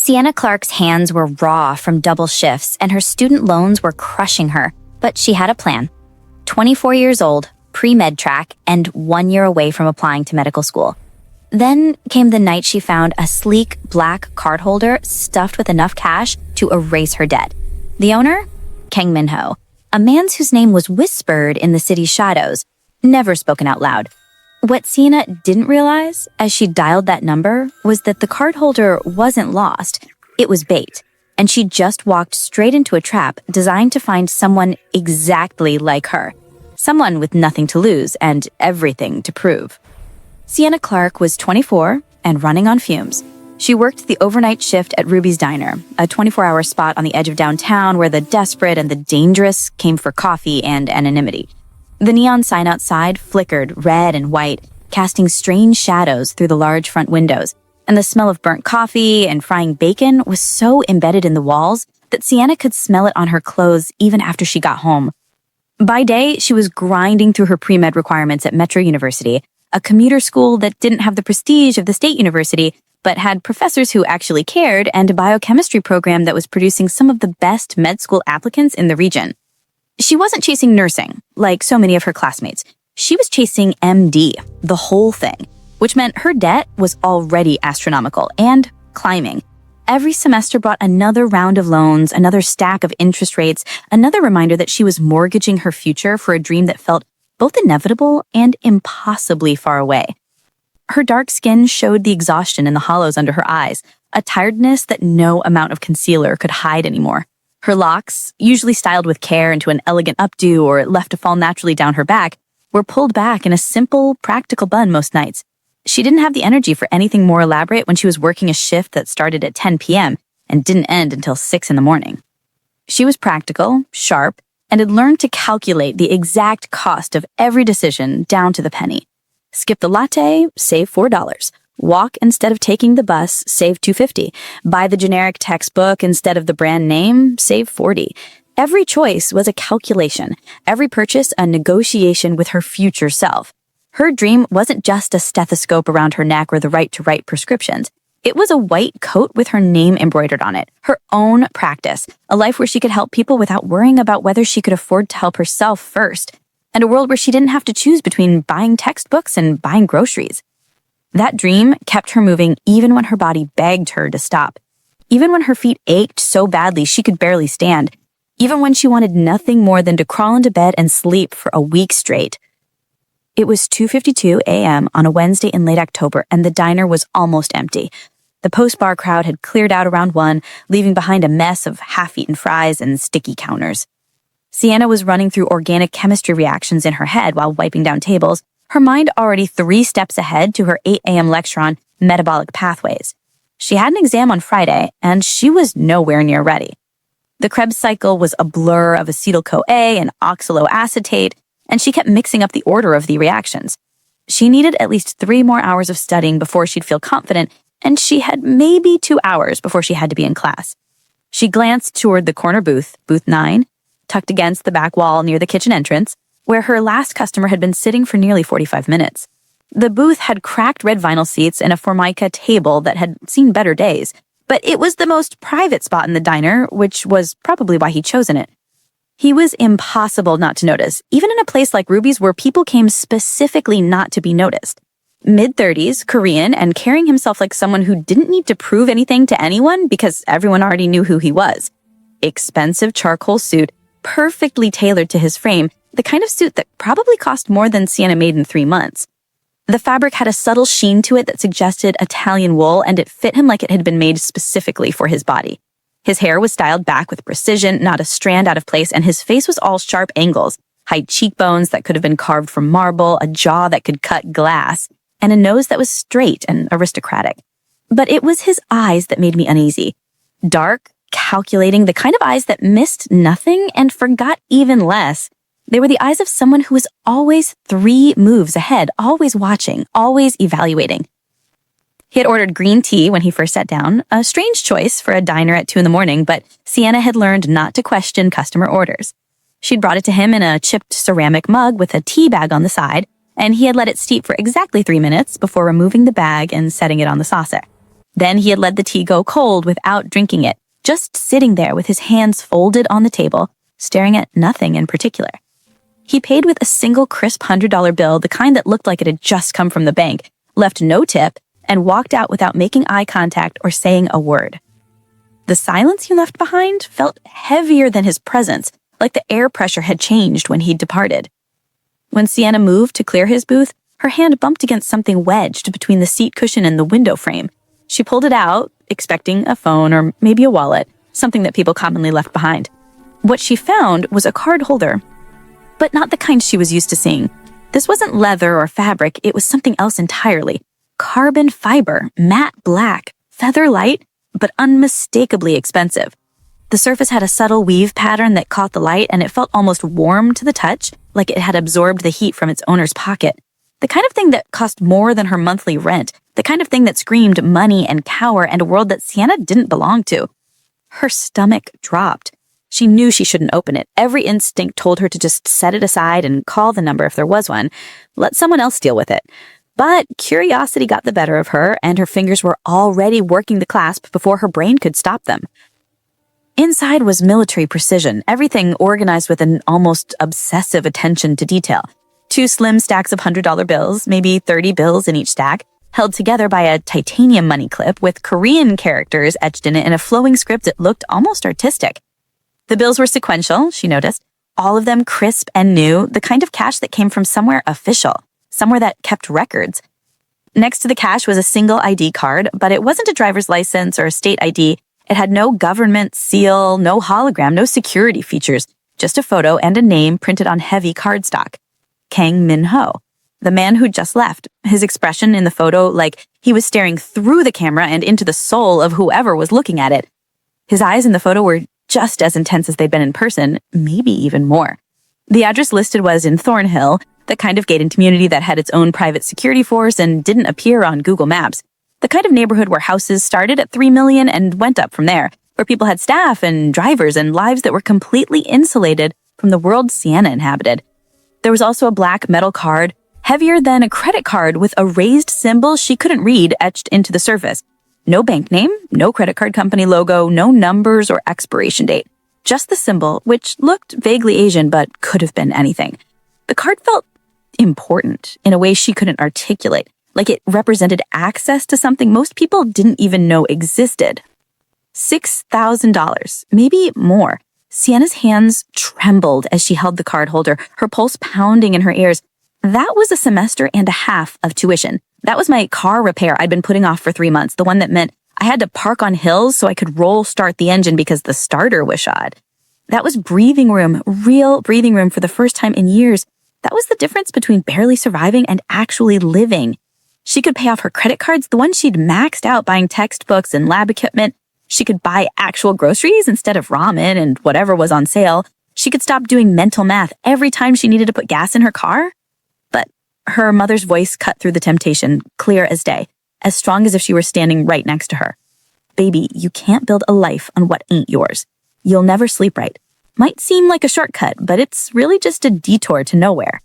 Sienna Clarke's hands were raw from double shifts, and her student loans were crushing her, but she had a plan. 24 years old, pre-med track, and 1 year away from applying to medical school. Then came the night she found a sleek black cardholder stuffed with enough cash to erase her debt. The owner? Kang Minho, a man whose name was whispered in the city's shadows, never spoken out loud. What Sienna didn't realize as she dialed that number was that the cardholder wasn't lost. It was bait, and she just walked straight into a trap designed to find someone exactly like her. Someone with nothing to lose and everything to prove. Sienna Clarke was 24 and running on fumes. She worked the overnight shift at Ruby's Diner, a 24-hour spot on the edge of downtown where the desperate and the dangerous came for coffee and anonymity. The neon sign outside flickered red and white, casting strange shadows through the large front windows, and the smell of burnt coffee and frying bacon was so embedded in the walls that Sienna could smell it on her clothes even after she got home. By day, she was grinding through her pre-med requirements at Metro University, a commuter school that didn't have the prestige of the state university, but had professors who actually cared and a biochemistry program that was producing some of the best med school applicants in the region. She wasn't chasing nursing, like so many of her classmates. She was chasing MD, the whole thing, which meant her debt was already astronomical and climbing. Every semester brought another round of loans, another stack of interest rates, another reminder that she was mortgaging her future for a dream that felt both inevitable and impossibly far away. Her dark skin showed the exhaustion in the hollows under her eyes, a tiredness that no amount of concealer could hide anymore. Her locks, usually styled with care into an elegant updo or left to fall naturally down her back, were pulled back in a simple, practical bun most nights. She didn't have the energy for anything more elaborate when she was working a shift that started at 10 p.m. and didn't end until 6 in the morning. She was practical, sharp, and had learned to calculate the exact cost of every decision down to the penny. Skip the latte, save $4. Walk instead of taking the bus, save $2.50. Buy the generic textbook instead of the brand name, save $40. Every choice was a calculation, every purchase a negotiation with her future self. Her dream wasn't just a stethoscope around her neck or the right to write prescriptions. It was a white coat with her name embroidered on it, her own practice, a life where she could help people without worrying about whether she could afford to help herself first, and a world where she didn't have to choose between buying textbooks and buying groceries. That dream kept her moving even when her body begged her to stop, even when her feet ached so badly she could barely stand, even when she wanted nothing more than to crawl into bed and sleep for a week straight. It was 2:52 a.m. on a Wednesday in late October, and the diner was almost empty. The post-bar crowd had cleared out around 1, leaving behind a mess of half-eaten fries and sticky counters. Sienna was running through organic chemistry reactions in her head while wiping down tables, her mind already 3 steps ahead to her 8 a.m. lecture on metabolic pathways. She had an exam on Friday, and she was nowhere near ready. The Krebs cycle was a blur of acetyl-CoA and oxaloacetate, and she kept mixing up the order of the reactions. She needed at least 3 more hours of studying before she'd feel confident, and she had maybe 2 hours before she had to be in class. She glanced toward the corner booth, booth 9, tucked against the back wall near the kitchen entrance, where her last customer had been sitting for nearly 45 minutes. The booth had cracked red vinyl seats and a Formica table that had seen better days, but it was the most private spot in the diner, which was probably why he'd chosen it. He was impossible not to notice, even in a place like Ruby's where people came specifically not to be noticed. Mid-30s, Korean, and carrying himself like someone who didn't need to prove anything to anyone because everyone already knew who he was. Expensive charcoal suit, perfectly tailored to his frame, the kind of suit that probably cost more than Sienna made in 3 months. The fabric had a subtle sheen to it that suggested Italian wool, and it fit him like it had been made specifically for his body. His hair was styled back with precision, not a strand out of place, and his face was all sharp angles, high cheekbones that could have been carved from marble, a jaw that could cut glass, and a nose that was straight and aristocratic. But it was his eyes that made me uneasy. Dark, calculating, the kind of eyes that missed nothing and forgot even less. They were the eyes of someone who was always 3 moves ahead, always watching, always evaluating. He had ordered green tea when he first sat down, a strange choice for a diner at 2 a.m, but Sienna had learned not to question customer orders. She'd brought it to him in a chipped ceramic mug with a tea bag on the side, and he had let it steep for exactly 3 minutes before removing the bag and setting it on the saucer. Then he had let the tea go cold without drinking it, just sitting there with his hands folded on the table, staring at nothing in particular. He paid with a single crisp $100 bill, the kind that looked like it had just come from the bank, left no tip, and walked out without making eye contact or saying a word. The silence he left behind felt heavier than his presence, like the air pressure had changed when he'd departed. When Sienna moved to clear his booth, her hand bumped against something wedged between the seat cushion and the window frame. She pulled it out, expecting a phone or maybe a wallet, something that people commonly left behind. What she found was a card holder, but not the kind she was used to seeing. This wasn't leather or fabric, it was something else entirely. Carbon fiber, matte black, feather light, but unmistakably expensive. The surface had a subtle weave pattern that caught the light, and it felt almost warm to the touch, like it had absorbed the heat from its owner's pocket. The kind of thing that cost more than her monthly rent, the kind of thing that screamed money and power and a world that Sienna didn't belong to. Her stomach dropped. She knew she shouldn't open it. Every instinct told her to just set it aside and call the number if there was one. Let someone else deal with it. But curiosity got the better of her, and her fingers were already working the clasp before her brain could stop them. Inside was military precision, everything organized with an almost obsessive attention to detail. 2 slim stacks of $100 bills, maybe 30 bills in each stack, held together by a titanium money clip with Korean characters etched in it in a flowing script that looked almost artistic. The bills were sequential, she noticed, all of them crisp and new, the kind of cash that came from somewhere official, somewhere that kept records. Next to the cash was a single ID card, but it wasn't a driver's license or a state ID. It had no government seal, no hologram, no security features, just a photo and a name printed on heavy cardstock. Kang Minho, the man who'd just left, his expression in the photo like he was staring through the camera and into the soul of whoever was looking at it. His eyes in the photo were just as intense as they'd been in person, maybe even more. The address listed was in Thornhill, the kind of gated community that had its own private security force and didn't appear on Google Maps. The kind of neighborhood where houses started at $3 million and went up from there, where people had staff and drivers and lives that were completely insulated from the world Sienna inhabited. There was also a black metal card, heavier than a credit card, with a raised symbol she couldn't read etched into the surface. No bank name, no credit card company logo, no numbers or expiration date. Just the symbol, which looked vaguely Asian but could have been anything. The card felt important in a way she couldn't articulate, like it represented access to something most people didn't even know existed. $6,000, maybe more. Sienna's hands trembled as she held the card holder, her pulse pounding in her ears. That was a semester and a half of tuition. That was my car repair I'd been putting off for 3 months, the one that meant I had to park on hills so I could roll start the engine because the starter was shot. That was breathing room, real breathing room for the first time in years. That was the difference between barely surviving and actually living. She could pay off her credit cards, the ones she'd maxed out buying textbooks and lab equipment. She could buy actual groceries instead of ramen and whatever was on sale. She could stop doing mental math every time she needed to put gas in her car. But her mother's voice cut through the temptation, clear as day, as strong as if she were standing right next to her. Baby, you can't build a life on what ain't yours. You'll never sleep right. Might seem like a shortcut, but it's really just a detour to nowhere.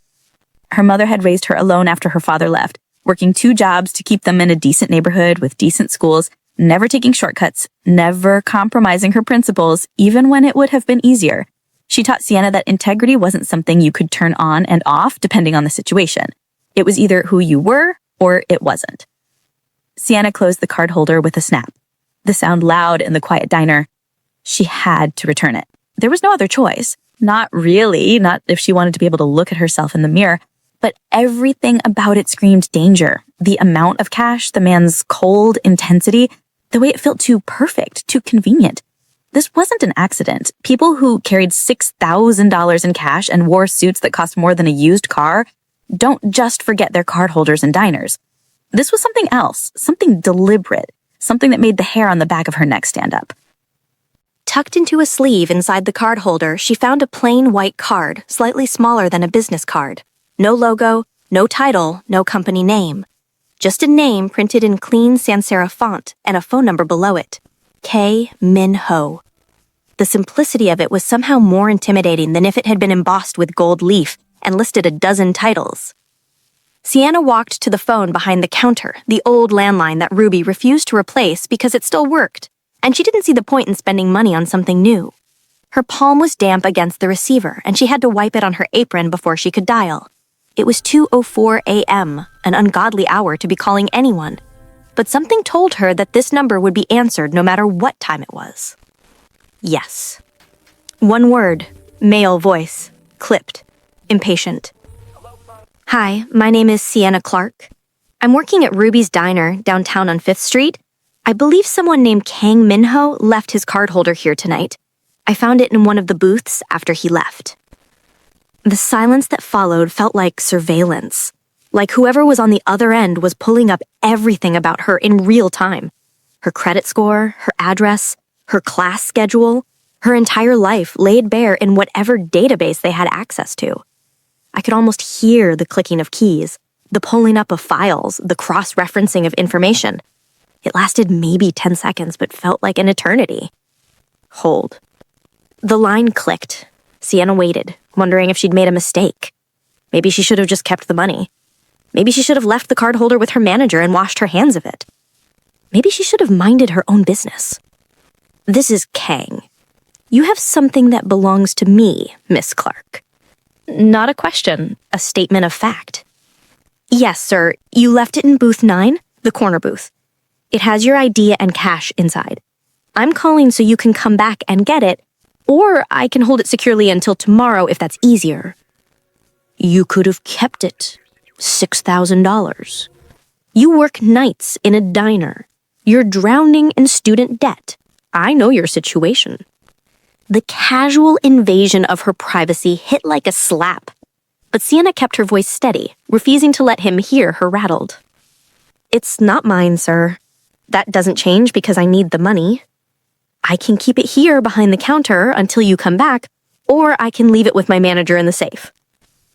Her mother had raised her alone after her father left, working 2 jobs to keep them in a decent neighborhood with decent schools, never taking shortcuts, never compromising her principles, even when it would have been easier. She taught Sienna that integrity wasn't something you could turn on and off depending on the situation. It was either who you were or it wasn't. Sienna closed the card holder with a snap. The sound loud in the quiet diner. She had to return it. There was no other choice. Not really, not if she wanted to be able to look at herself in the mirror. But everything about it screamed danger. The amount of cash, the man's cold intensity, the way it felt too perfect, too convenient. This wasn't an accident. People who carried $6,000 in cash and wore suits that cost more than a used car don't just forget their card holders in diners. This was something else, something deliberate, something that made the hair on the back of her neck stand up. Tucked into a sleeve inside the card holder, she found a plain white card, slightly smaller than a business card. No logo, no title, no company name. Just a name printed in clean sans serif font and a phone number below it. Kang Minho. The simplicity of it was somehow more intimidating than if it had been embossed with gold leaf and listed a dozen titles. Sienna walked to the phone behind the counter, the old landline that Ruby refused to replace because it still worked, and she didn't see the point in spending money on something new. Her palm was damp against the receiver, and she had to wipe it on her apron before she could dial. It was 2:04 a.m., an ungodly hour to be calling anyone, but something told her that this number would be answered no matter what time it was. Yes. One word, male voice, clipped, impatient. Hi, my name is Sienna Clarke. I'm working at Ruby's Diner downtown on 5th Street. I believe someone named Kang Minho left his cardholder here tonight. I found it in one of the booths after he left. The silence that followed felt like surveillance, like whoever was on the other end was pulling up everything about her in real time. Her credit score, her address, her class schedule, her entire life laid bare in whatever database they had access to. I could almost hear the clicking of keys, the pulling up of files, the cross-referencing of information. It lasted maybe 10 seconds, but felt like an eternity. Hold. The line clicked. Sienna waited, wondering if she'd made a mistake. Maybe she should have just kept the money. Maybe she should have left the cardholder with her manager and washed her hands of it. Maybe she should have minded her own business. This is Kang. You have something that belongs to me, Miss Clarke. Not a question, a statement of fact. Yes, sir. You left it in booth 9, the corner booth. It has your ID and cash inside. I'm calling so you can come back and get it, or I can hold it securely until tomorrow if that's easier. You could have kept it. $6,000. You work nights in a diner. You're drowning in student debt. I know your situation. The casual invasion of her privacy hit like a slap, but Sienna kept her voice steady, refusing to let him hear her rattled. It's not mine, sir. That doesn't change because I need the money. I can keep it here behind the counter until you come back, or I can leave it with my manager in the safe.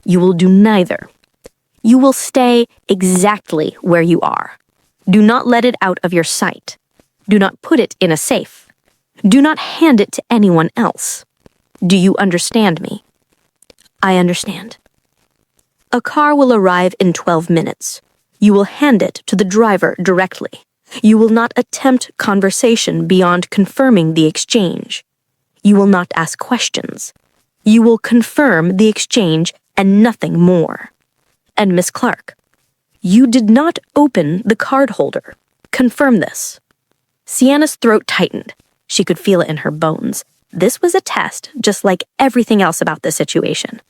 You will do neither. You will stay exactly where you are. Do not let it out of your sight. Do not put it in a safe. Do not hand it to anyone else. Do you understand me? I understand. A car will arrive in 12 minutes. You will hand it to the driver directly. You will not attempt conversation beyond confirming the exchange. You will not ask questions. You will confirm the exchange and nothing more. And Miss Clarke, you did not open the card holder. Confirm this. Sienna's throat tightened. She could feel it in her bones. This was a test, just like everything else about the situation.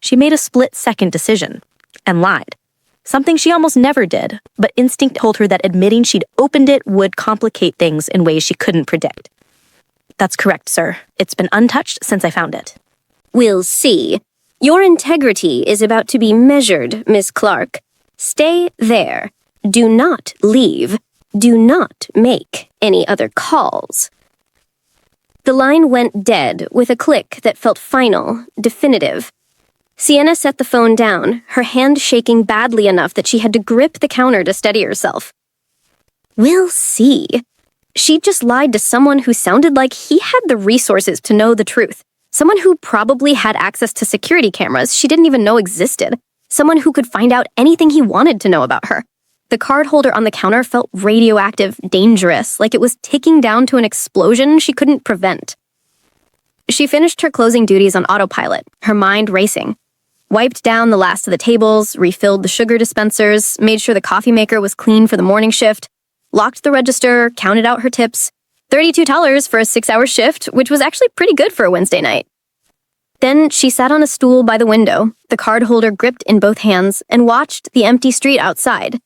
She made a split-second decision and lied. Something she almost never did, but instinct told her that admitting she'd opened it would complicate things in ways she couldn't predict. That's correct, sir. It's been untouched since I found it. We'll see. Your integrity is about to be measured, Miss Clarke. Stay there. Do not leave. Do not make any other calls. The line went dead with a click that felt final, definitive. Sienna set the phone down, her hand shaking badly enough that she had to grip the counter to steady herself. We'll see. She'd just lied to someone who sounded like he had the resources to know the truth. Someone who probably had access to security cameras she didn't even know existed. Someone who could find out anything he wanted to know about her. The card holder on the counter felt radioactive, dangerous, like it was ticking down to an explosion she couldn't prevent. She finished her closing duties on autopilot, her mind racing. Wiped down the last of the tables, refilled the sugar dispensers, made sure the coffee maker was clean for the morning shift, locked the register, counted out her tips. $32 for a 6-hour shift, which was actually pretty good for a Wednesday night. Then she sat on a stool by the window, the card holder gripped in both hands, and watched the empty street outside.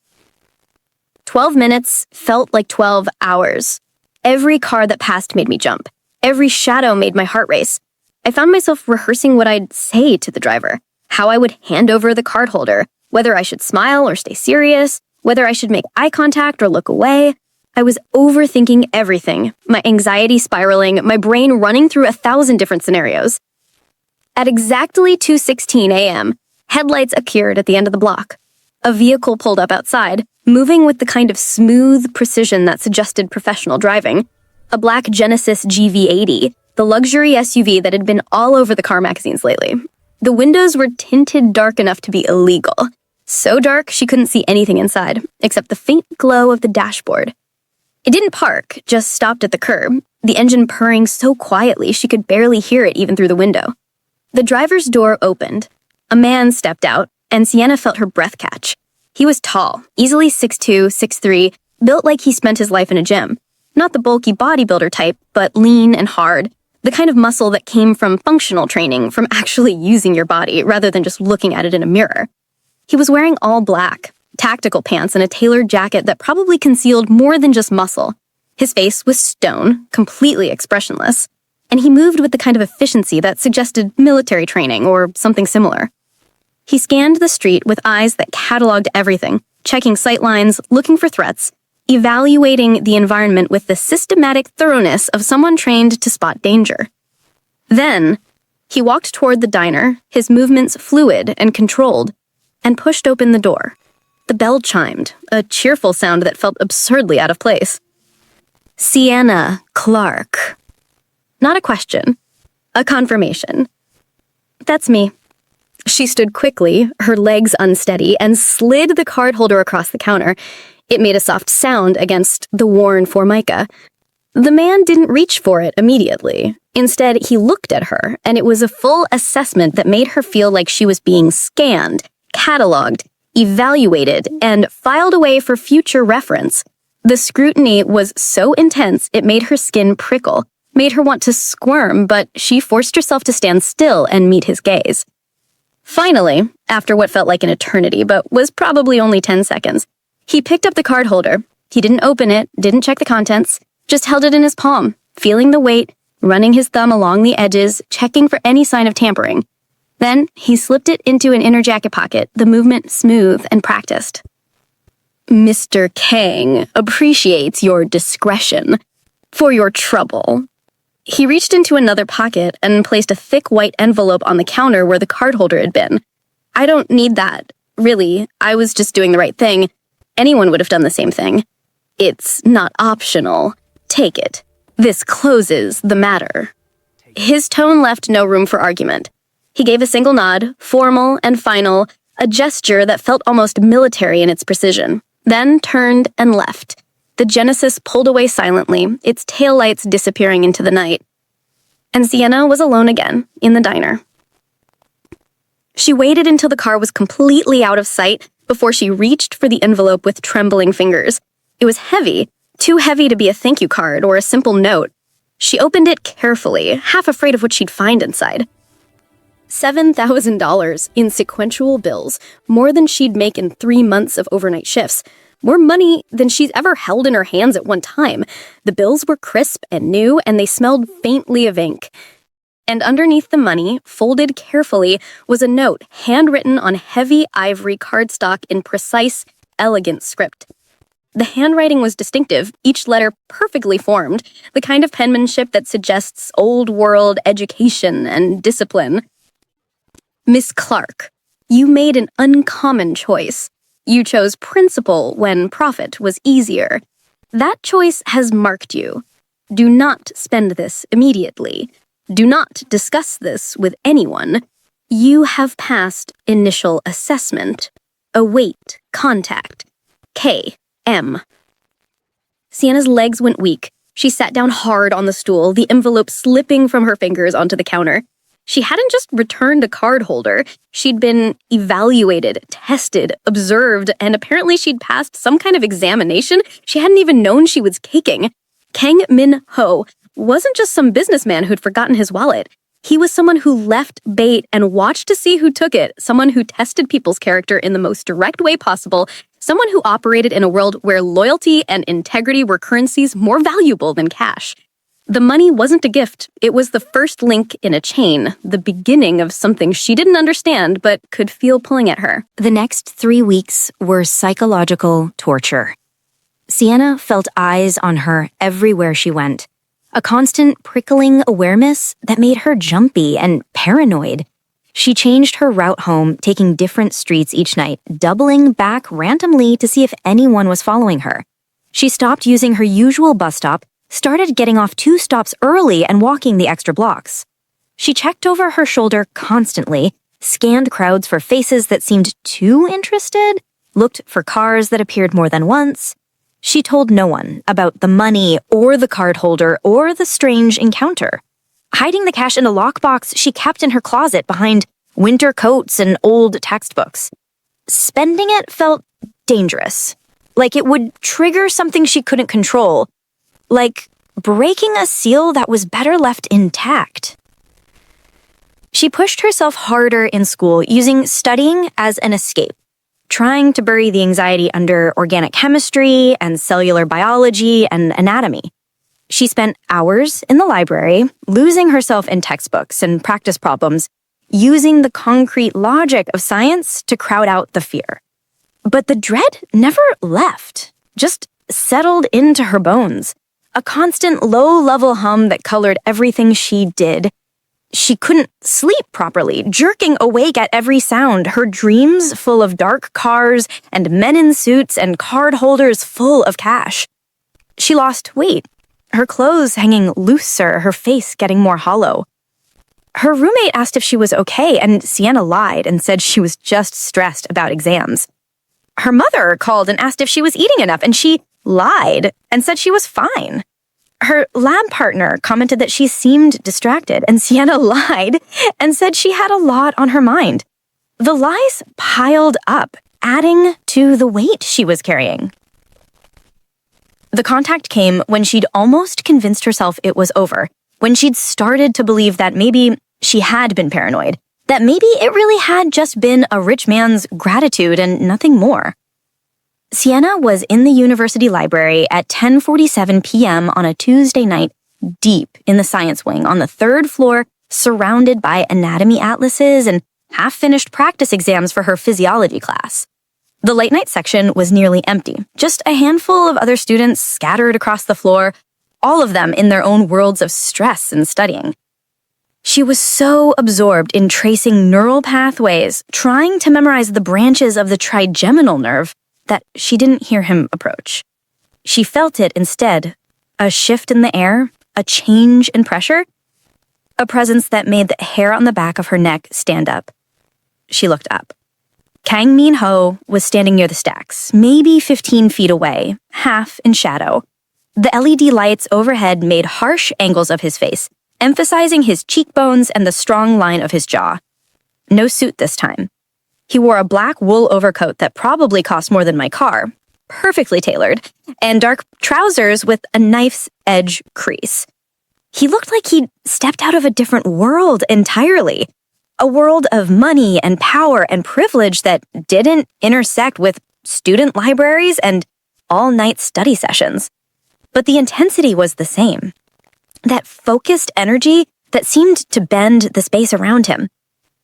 12 minutes felt like 12 hours. Every car that passed made me jump. Every shadow made my heart race. I found myself rehearsing what I'd say to the driver, how I would hand over the card holder, whether I should smile or stay serious, whether I should make eye contact or look away. I was overthinking everything, my anxiety spiraling, my brain running through 1,000 different scenarios. At exactly 2:16 a.m., headlights appeared at the end of the block. A vehicle pulled up outside, moving with the kind of smooth precision that suggested professional driving. A black Genesis GV80, the luxury SUV that had been all over the car magazines lately. The windows were tinted dark enough to be illegal. So dark she couldn't see anything inside, except the faint glow of the dashboard. It didn't park, just stopped at the curb, the engine purring so quietly she could barely hear it even through the window. The driver's door opened. A man stepped out, and Sienna felt her breath catch. He was tall, easily 6'2", 6'3", built like he spent his life in a gym. Not the bulky bodybuilder type, but lean and hard, the kind of muscle that came from functional training, from actually using your body rather than just looking at it in a mirror. He was wearing all black, tactical pants and a tailored jacket that probably concealed more than just muscle. His face was stone, completely expressionless, and he moved with the kind of efficiency that suggested military training or something similar. He scanned the street with eyes that cataloged everything, checking sightlines, looking for threats, evaluating the environment with the systematic thoroughness of someone trained to spot danger. Then, he walked toward the diner, his movements fluid and controlled, and pushed open the door. The bell chimed, a cheerful sound that felt absurdly out of place. Sienna Clarke. Not a question, a confirmation. That's me. She stood quickly, her legs unsteady, and slid the card holder across the counter. It made a soft sound against the worn formica. The man didn't reach for it immediately. Instead, he looked at her, and it was a full assessment that made her feel like she was being scanned, cataloged, evaluated, and filed away for future reference. The scrutiny was so intense it made her skin prickle, made her want to squirm, but she forced herself to stand still and meet his gaze. Finally, after what felt like an eternity, but was probably only 10 seconds, he picked up the card holder. He didn't open it, didn't check the contents, just held it in his palm, feeling the weight, running his thumb along the edges, checking for any sign of tampering. Then, he slipped it into an inner jacket pocket, the movement smooth and practiced. Mr. Kang appreciates your discretion. For your trouble. He reached into another pocket and placed a thick white envelope on the counter where the card holder had been. I don't need that. Really, I was just doing the right thing. Anyone would have done the same thing. It's not optional. Take it. This closes the matter. His tone left no room for argument. He gave a single nod, formal and final, a gesture that felt almost military in its precision, then turned and left. The Genesis pulled away silently, its taillights disappearing into the night. And Sienna was alone again, in the diner. She waited until the car was completely out of sight before she reached for the envelope with trembling fingers. It was heavy, too heavy to be a thank you card or a simple note. She opened it carefully, half afraid of what she'd find inside. $7,000 in sequential bills, more than she'd make in 3 months of overnight shifts. More money than she's ever held in her hands at one time. The bills were crisp and new, and they smelled faintly of ink. And underneath the money, folded carefully, was a note handwritten on heavy ivory cardstock in precise, elegant script. The handwriting was distinctive, each letter perfectly formed, the kind of penmanship that suggests old world education and discipline. Miss Clarke, you made an uncommon choice. You chose principle when profit was easier. That choice has marked you. Do not spend this immediately. Do not discuss this with anyone. You have passed initial assessment. Await contact. K.M. Sienna's legs went weak. She sat down hard on the stool, the envelope slipping from her fingers onto the counter. She hadn't just returned a card holder. She'd been evaluated, tested, observed, and apparently she'd passed some kind of examination she hadn't even known she was caking. Kang Minho wasn't just some businessman who'd forgotten his wallet. He was someone who left bait and watched to see who took it, someone who tested people's character in the most direct way possible, someone who operated in a world where loyalty and integrity were currencies more valuable than cash. The money wasn't a gift. It was the first link in a chain, the beginning of something she didn't understand but could feel pulling at her. The next 3 weeks were psychological torture. Sienna felt eyes on her everywhere she went, a constant prickling awareness that made her jumpy and paranoid. She changed her route home, taking different streets each night, doubling back randomly to see if anyone was following her. She stopped using her usual bus stop, started getting off 2 stops early and walking the extra blocks. She checked over her shoulder constantly, scanned crowds for faces that seemed too interested, looked for cars that appeared more than once. She told no one about the money or the cardholder or the strange encounter. Hiding the cash in a lockbox she kept in her closet behind winter coats and old textbooks. Spending it felt dangerous, like it would trigger something she couldn't control, like breaking a seal that was better left intact. She pushed herself harder in school, using studying as an escape, trying to bury the anxiety under organic chemistry and cellular biology and anatomy. She spent hours in the library, losing herself in textbooks and practice problems, using the concrete logic of science to crowd out the fear. But the dread never left, just settled into her bones, a constant low-level hum that colored everything she did. She couldn't sleep properly, jerking awake at every sound, her dreams full of dark cars and men in suits and card holders full of cash. She lost weight, her clothes hanging looser, her face getting more hollow. Her roommate asked if she was okay, and Sienna lied and said she was just stressed about exams. Her mother called and asked if she was eating enough, and she lied and said she was fine. Her lab partner commented that she seemed distracted, and Sienna lied and said she had a lot on her mind. The lies piled up, adding to the weight she was carrying. The contact came when she'd almost convinced herself it was over, when she'd started to believe that maybe she had been paranoid, that maybe it really had just been a rich man's gratitude and nothing more. Sienna was in the university library at 10:47 p.m. on a Tuesday night, deep in the science wing on the third floor, surrounded by anatomy atlases and half-finished practice exams for her physiology class. The late-night section was nearly empty, just a handful of other students scattered across the floor, all of them in their own worlds of stress and studying. She was so absorbed in tracing neural pathways, trying to memorize the branches of the trigeminal nerve, that she didn't hear him approach. She felt it instead, a shift in the air, a change in pressure, a presence that made the hair on the back of her neck stand up. She looked up. Kang Minho was standing near the stacks, maybe 15 feet away, half in shadow. The LED lights overhead made harsh angles of his face, emphasizing his cheekbones and the strong line of his jaw. No suit this time. He wore a black wool overcoat that probably cost more than my car, perfectly tailored, and dark trousers with a knife's edge crease. He looked like he'd stepped out of a different world entirely, a world of money and power and privilege that didn't intersect with student libraries and all-night study sessions. But the intensity was the same. That focused energy that seemed to bend the space around him.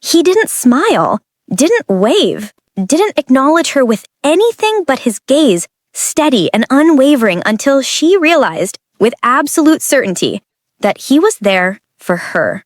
He didn't smile, didn't wave, didn't acknowledge her with anything but his gaze, steady and unwavering until she realized, with absolute certainty, that he was there for her.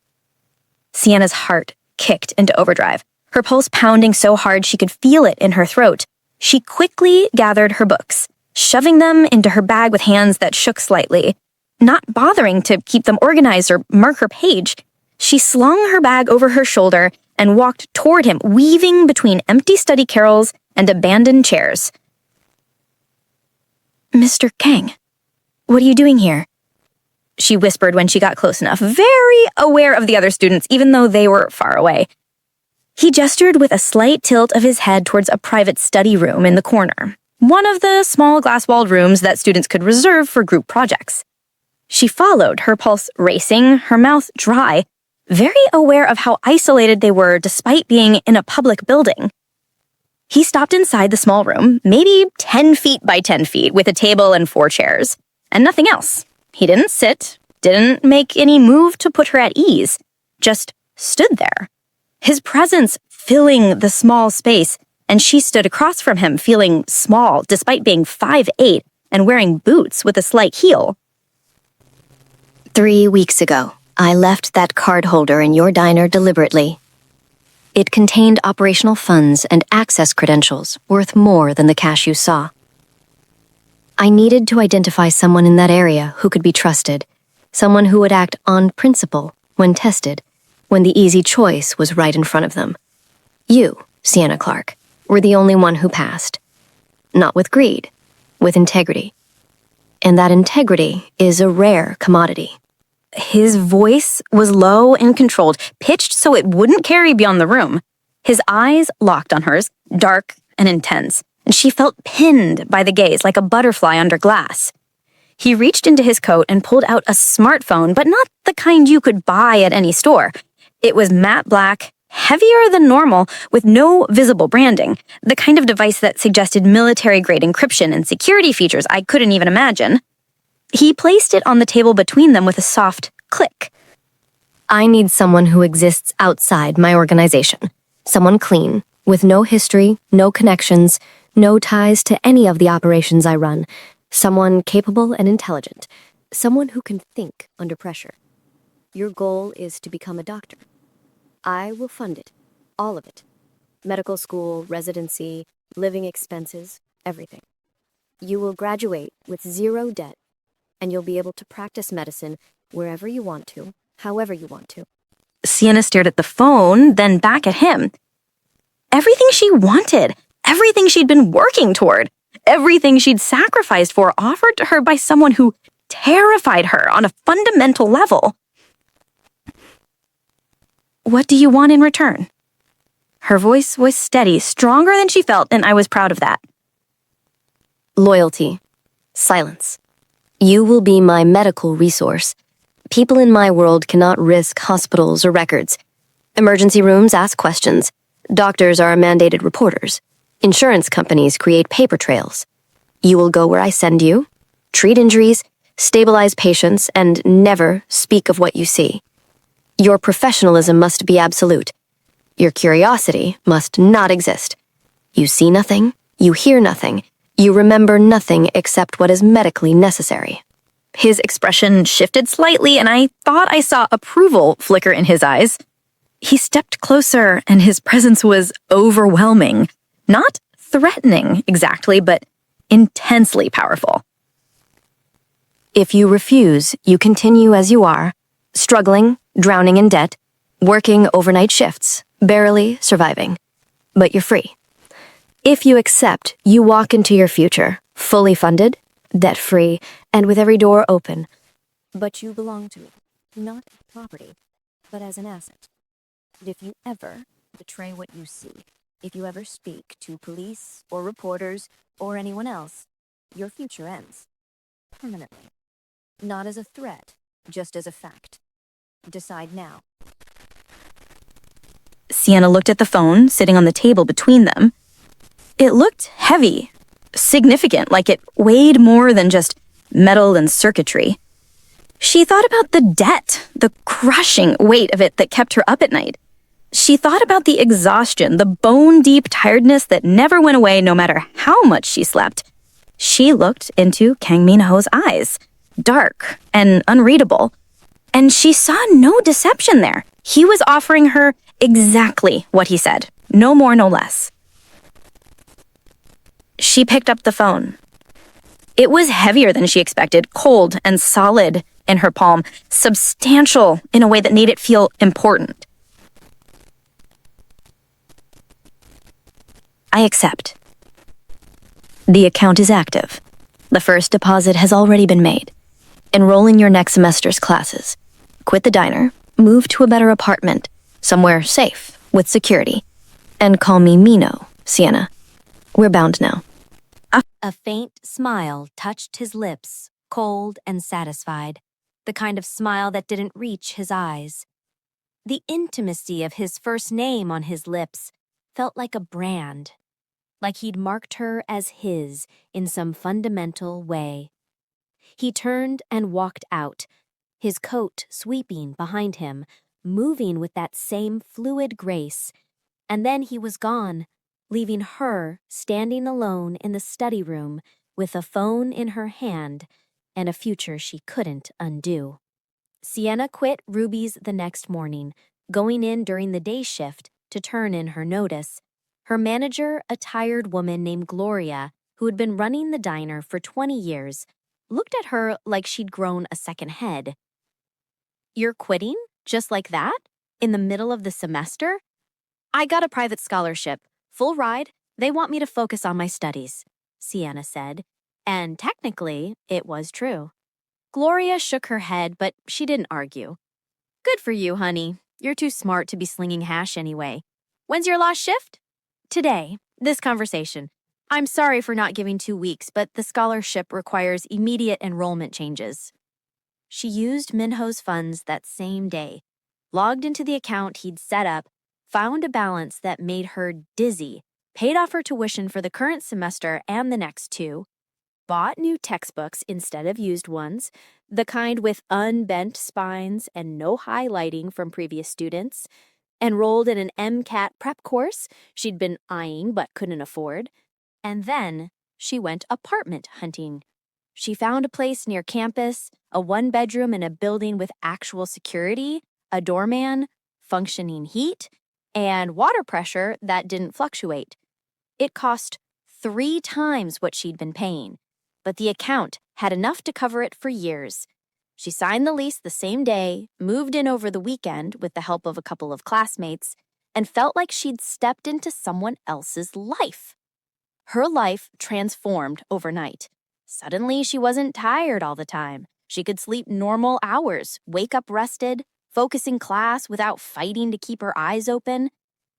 Sienna's heart kicked into overdrive, her pulse pounding so hard she could feel it in her throat. She quickly gathered her books, shoving them into her bag with hands that shook slightly. Not bothering to keep them organized or mark her page, she slung her bag over her shoulder and walked toward him, weaving between empty study carrels and abandoned chairs. "Mr. Kang, what are you doing here?" she whispered when she got close enough, very aware of the other students, even though they were far away. He gestured with a slight tilt of his head towards a private study room in the corner, one of the small glass-walled rooms that students could reserve for group projects. She followed, her pulse racing, her mouth dry, very aware of how isolated they were despite being in a public building. He stopped inside the small room, maybe 10 feet by 10 feet, with a table and 4 chairs, and nothing else. He didn't sit, didn't make any move to put her at ease, just stood there. His presence filling the small space, and she stood across from him feeling small despite being 5'8" and wearing boots with a slight heel. 3 weeks ago, I left that card holder in your diner deliberately. It contained operational funds and access credentials worth more than the cash you saw. I needed to identify someone in that area who could be trusted, someone who would act on principle when tested, when the easy choice was right in front of them. You, Sienna Clarke, were the only one who passed. Not with greed, with integrity. And that integrity is a rare commodity. His voice was low and controlled, pitched so it wouldn't carry beyond the room. His eyes locked on hers, dark and intense, and she felt pinned by the gaze like a butterfly under glass. He reached into his coat and pulled out a smartphone, but not the kind you could buy at any store. It was matte black, heavier than normal, with no visible branding, the kind of device that suggested military-grade encryption and security features I couldn't even imagine. He placed it on the table between them with a soft click. I need someone who exists outside my organization. Someone clean, with no history, no connections, no ties to any of the operations I run. Someone capable and intelligent. Someone who can think under pressure. Your goal is to become a doctor. I will fund it. All of it. Medical school, residency, living expenses, everything. You will graduate with zero debt, and you'll be able to practice medicine wherever you want to, however you want to. Sienna stared at the phone, then back at him. Everything she wanted, everything she'd been working toward, everything she'd sacrificed for offered to her by someone who terrified her on a fundamental level. What do you want in return? Her voice was steady, stronger than she felt, and I was proud of that. Loyalty. Silence. You will be my medical resource. People in my world cannot risk hospitals or records. Emergency rooms ask questions. Doctors are mandated reporters. Insurance companies create paper trails. You will go where I send you, treat injuries, stabilize patients, and never speak of what you see. Your professionalism must be absolute. Your curiosity must not exist. You see nothing, you hear nothing, you remember nothing except what is medically necessary. His expression shifted slightly, and I thought I saw approval flicker in his eyes. He stepped closer, and his presence was overwhelming. Not threatening exactly, but intensely powerful. If you refuse, you continue as you are, struggling, drowning in debt, working overnight shifts, barely surviving. But you're free. If you accept, you walk into your future, fully funded, debt-free, and with every door open. But you belong to me, not as property, but as an asset. And if you ever betray what you see, if you ever speak to police or reporters or anyone else, your future ends. Permanently. Not as a threat, just as a fact. Decide now. Sienna looked at the phone sitting on the table between them. It looked heavy, significant, like it weighed more than just metal and circuitry. She thought about the debt, the crushing weight of it that kept her up at night. She thought about the exhaustion, the bone-deep tiredness that never went away no matter how much she slept. She looked into Kang Minho's eyes, dark and unreadable, and she saw no deception there. He was offering her exactly what he said, no more, no less. She picked up the phone. It was heavier than she expected, cold and solid in her palm, substantial in a way that made it feel important. I accept. The account is active. The first deposit has already been made. Enroll in your next semester's classes. Quit the diner, move to a better apartment, somewhere safe, with security. And call me Minho, Sienna. We're bound now. A faint smile touched his lips, cold and satisfied, the kind of smile that didn't reach his eyes. The intimacy of his first name on his lips felt like a brand, like he'd marked her as his in some fundamental way. He turned and walked out, his coat sweeping behind him, moving with that same fluid grace, and then he was gone, leaving her standing alone in the study room with a phone in her hand and a future she couldn't undo. Sienna quit Ruby's the next morning, going in during the day shift to turn in her notice. Her manager, a tired woman named Gloria, who had been running the diner for 20 years, looked at her like she'd grown a second head. "You're quitting? Just like that? In the middle of the semester?" I got a private scholarship. Full ride. They want me to focus on my studies, Sienna said. And technically, it was true. Gloria shook her head, but she didn't argue. Good for you, honey. You're too smart to be slinging hash anyway. When's your last shift? Today. This conversation. I'm sorry for not giving 2 weeks, but the scholarship requires immediate enrollment changes. She used Minho's funds that same day, logged into the account he'd set up, found a balance that made her dizzy, paid off her tuition for the current semester and the next 2, bought new textbooks instead of used ones, the kind with unbent spines and no highlighting from previous students, enrolled in an MCAT prep course she'd been eyeing but couldn't afford, and then she went apartment hunting. She found a place near campus, a 1-bedroom in a building with actual security, a doorman, functioning heat, and water pressure that didn't fluctuate. It cost 3 times what she'd been paying, but the account had enough to cover it for years. She signed the lease the same day, moved in over the weekend with the help of a couple of classmates, and felt like she'd stepped into someone else's life. Her life transformed overnight. Suddenly, she wasn't tired all the time. She could sleep normal hours, wake up rested, focus in class without fighting to keep her eyes open.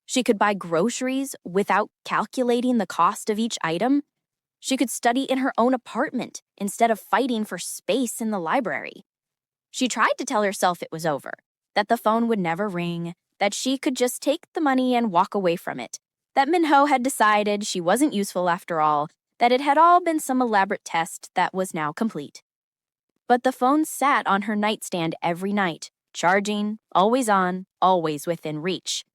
She could buy groceries without calculating the cost of each item. She could study in her own apartment instead of fighting for space in the library. She tried to tell herself it was over, that the phone would never ring, that she could just take the money and walk away from it, that Minho had decided she wasn't useful after all, that it had all been some elaborate test that was now complete. But the phone sat on her nightstand every night, charging, always on, always within reach.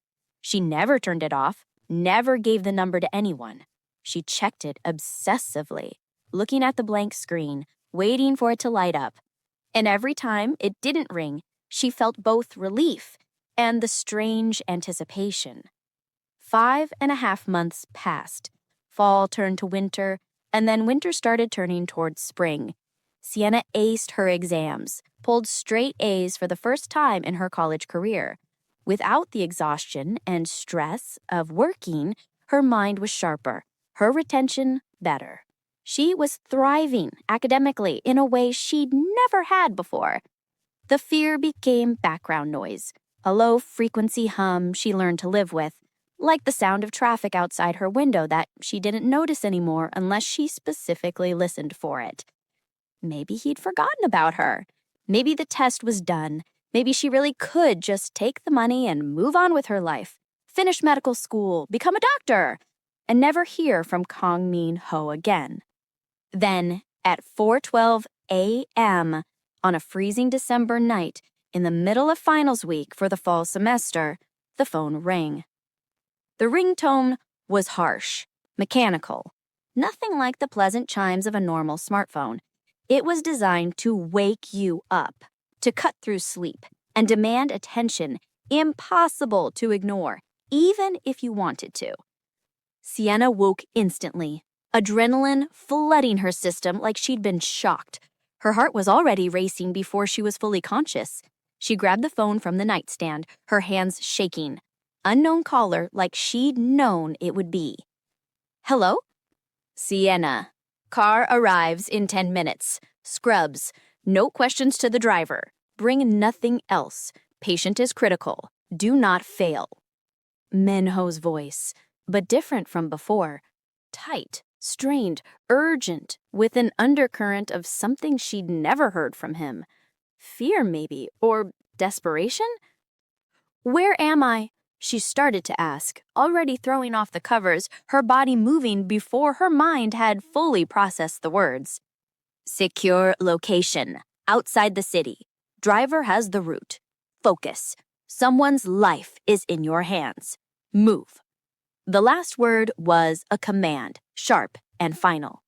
She never turned it off, never gave the number to anyone. She checked it obsessively, looking at the blank screen, waiting for it to light up. And every time it didn't ring, she felt both relief and the strange anticipation. 5.5 months passed. Fall turned to winter, and then winter started turning towards spring. Sienna aced her exams, pulled straight A's for the first time in her college career. Without the exhaustion and stress of working, her mind was sharper, her retention better. She was thriving academically in a way she'd never had before. The fear became background noise, a low-frequency hum she learned to live with, like the sound of traffic outside her window that she didn't notice anymore unless she specifically listened for it. Maybe he'd forgotten about her. Maybe the test was done. Maybe she really could just take the money and move on with her life, finish medical school, become a doctor, and never hear from Kang Minho again. Then, at 4:12 a.m., on a freezing December night, in the middle of finals week for the fall semester, the phone rang. The ringtone was harsh, mechanical, nothing like the pleasant chimes of a normal smartphone. It was designed to wake you up, to cut through sleep, and demand attention impossible to ignore, even if you wanted to. Sienna woke instantly, adrenaline flooding her system like she'd been shocked. Her heart was already racing before she was fully conscious. She grabbed the phone from the nightstand, her hands shaking. Unknown caller like she'd known it would be. Hello? Sienna. Car arrives in 10 minutes. Scrubs. No questions to the driver. Bring nothing else. Patient is critical. Do not fail. Minho's voice, but different from before. Tight, strained, urgent, with an undercurrent of something she'd never heard from him. Fear, maybe, or desperation? Where am I? She started to ask, already throwing off the covers, her body moving before her mind had fully processed the words. Secure location. Outside the city. Driver has the route. Focus. Someone's life is in your hands. Move. The last word was a command, sharp and final.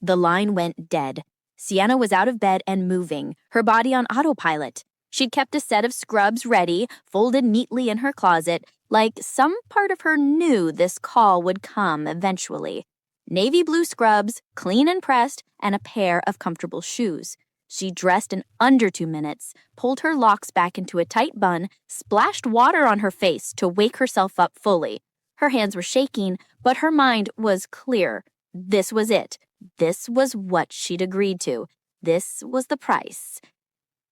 The line went dead. Sienna was out of bed and moving, her body on autopilot. She'd kept a set of scrubs ready, folded neatly in her closet, like some part of her knew this call would come eventually. Navy blue scrubs, clean and pressed, and a pair of comfortable shoes. She dressed in under 2 minutes, pulled her locks back into a tight bun, splashed water on her face to wake herself up fully. Her hands were shaking, but her mind was clear. This was it. This was what she'd agreed to. This was the price.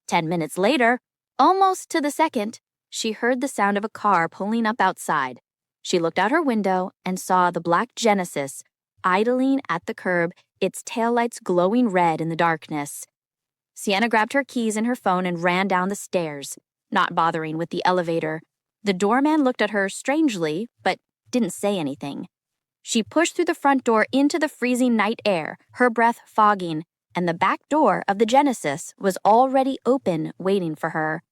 10 minutes later, almost to the second, she heard the sound of a car pulling up outside. She looked out her window and saw the black Genesis idling at the curb, its taillights glowing red in the darkness. Sienna grabbed her keys and her phone and ran down the stairs, not bothering with the elevator. The doorman looked at her strangely, but didn't say anything. She pushed through the front door into the freezing night air, her breath fogging, and the back door of the Genesis was already open, waiting for her.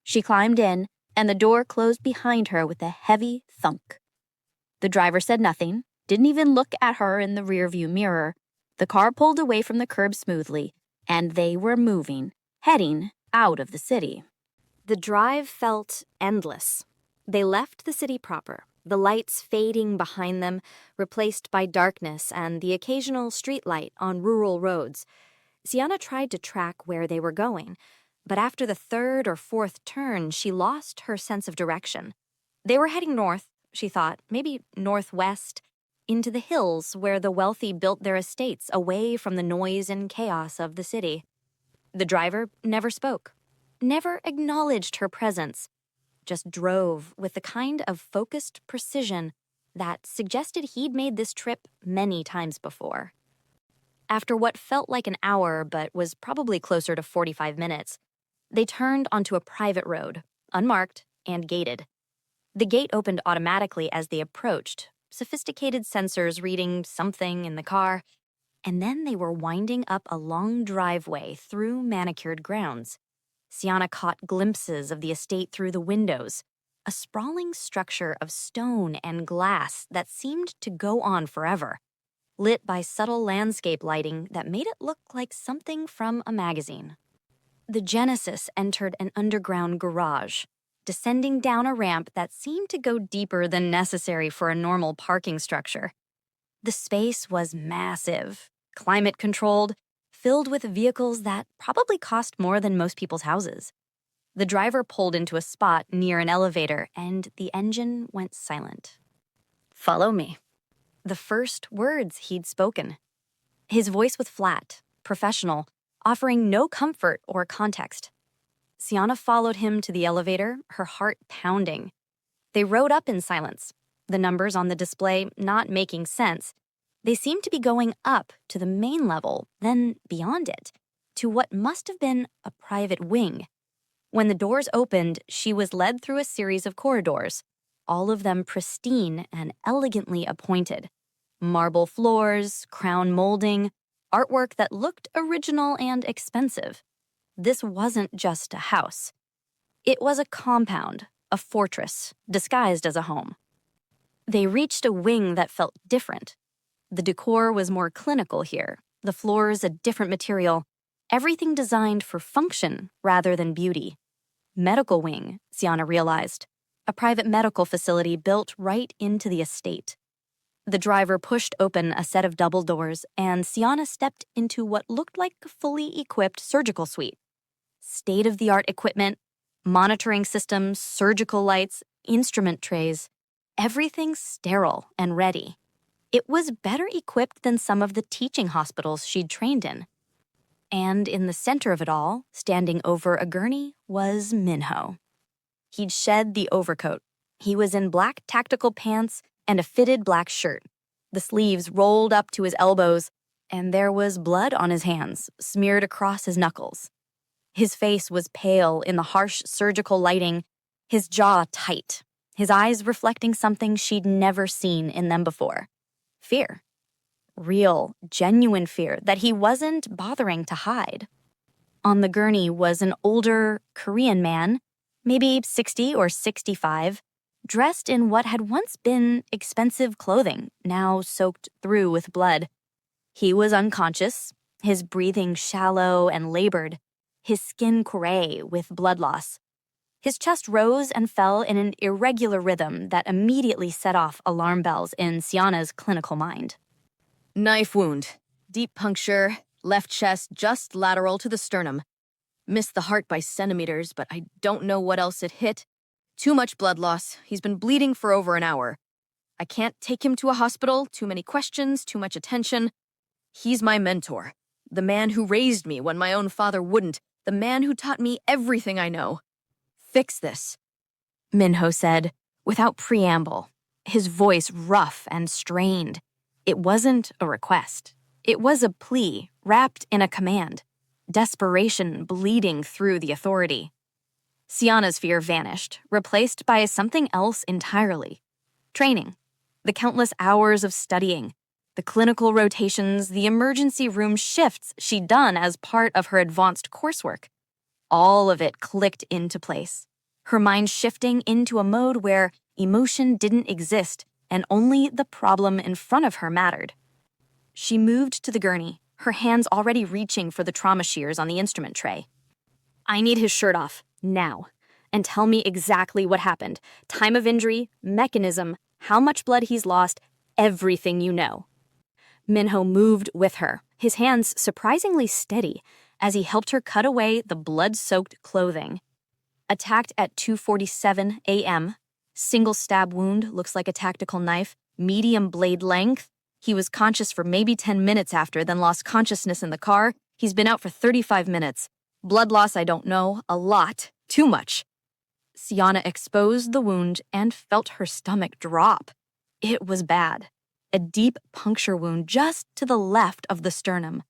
She climbed in, and the door closed behind her with a heavy thunk. The driver said nothing, didn't even look at her in the rearview mirror. The car pulled away from the curb smoothly, and they were moving, heading out of the city. The drive felt endless. They left the city proper, the lights fading behind them, replaced by darkness and the occasional streetlight on rural roads. Sienna tried to track where they were going, but after the third or fourth turn, she lost her sense of direction. They were heading north, she thought, maybe northwest, into the hills where the wealthy built their estates away from the noise and chaos of the city. The driver never spoke, never acknowledged her presence, just drove with the kind of focused precision that suggested he'd made this trip many times before. After what felt like an hour but was probably closer to 45 minutes, they turned onto a private road, unmarked and gated. The gate opened automatically as they approached, sophisticated sensors reading something in the car, and then they were winding up a long driveway through manicured grounds. Sienna caught glimpses of the estate through the windows, a sprawling structure of stone and glass that seemed to go on forever, lit by subtle landscape lighting that made it look like something from a magazine. The Genesis entered an underground garage, descending down a ramp that seemed to go deeper than necessary for a normal parking structure. The space was massive, climate-controlled, filled with vehicles that probably cost more than most people's houses. The driver pulled into a spot near an elevator, and the engine went silent. "Follow me." The first words he'd spoken. His voice was flat, professional, offering no comfort or context. Sienna followed him to the elevator, her heart pounding. They rode up in silence, the numbers on the display not making sense. They seemed to be going up to the main level, then beyond it, to what must have been a private wing. When the doors opened, she was led through a series of corridors, all of them pristine and elegantly appointed. Marble floors, crown molding, artwork that looked original and expensive. This wasn't just a house. It was a compound, a fortress, disguised as a home. They reached a wing that felt different. The decor was more clinical here, the floors a different material, everything designed for function rather than beauty. Medical wing, Sienna realized, a private medical facility built right into the estate. The driver pushed open a set of double doors, and Sienna stepped into what looked like a fully equipped surgical suite. State-of-the-art equipment, monitoring systems, surgical lights, instrument trays, everything sterile and ready. It was better equipped than some of the teaching hospitals she'd trained in. And in the center of it all, standing over a gurney, was Minho. He'd shed the overcoat. He was in black tactical pants and a fitted black shirt, the sleeves rolled up to his elbows, and there was blood on his hands, smeared across his knuckles. His face was pale in the harsh surgical lighting, his jaw tight, his eyes reflecting something she'd never seen in them before. Fear. Real, genuine fear that he wasn't bothering to hide. On the gurney was an older Korean man, maybe 60 or 65, dressed in what had once been expensive clothing, now soaked through with blood. He was unconscious, his breathing shallow and labored, his skin gray with blood loss. His chest rose and fell in an irregular rhythm that immediately set off alarm bells in Sienna's clinical mind. Knife wound, deep puncture, Left chest just lateral to the sternum. Missed the heart by centimeters, but I don't know what else it hit. Too much blood loss. He's been bleeding for over an hour. I can't take him to a hospital. Too many questions, too much attention. He's my mentor. The man who raised me when my own father wouldn't. The man who taught me everything I know. Fix this, Minho said, without preamble, his voice rough and strained. It wasn't a request. It was a plea wrapped in a command. Desperation bleeding through the authority. Sienna's fear vanished, replaced by something else entirely. Training. The countless hours of studying. The clinical rotations, the emergency room shifts she'd done as part of her advanced coursework. All of it clicked into place. Her mind shifting into a mode where emotion didn't exist and only the problem in front of her mattered. She moved to the gurney, her hands already reaching for the trauma shears on the instrument tray. I need his shirt off, now, and tell me exactly what happened. Time of injury, mechanism, how much blood he's lost, everything you know. Minho moved with her, his hands surprisingly steady as he helped her cut away the blood-soaked clothing. Attacked at 2:47 a.m., single stab wound, looks like a tactical knife, medium blade length. He was conscious for maybe 10 minutes after, then lost consciousness in the car. He's been out for 35 minutes. Blood loss, I don't know, a lot, too much. Sienna exposed the wound and felt her stomach drop. It was bad. A deep puncture wound just to the left of the sternum,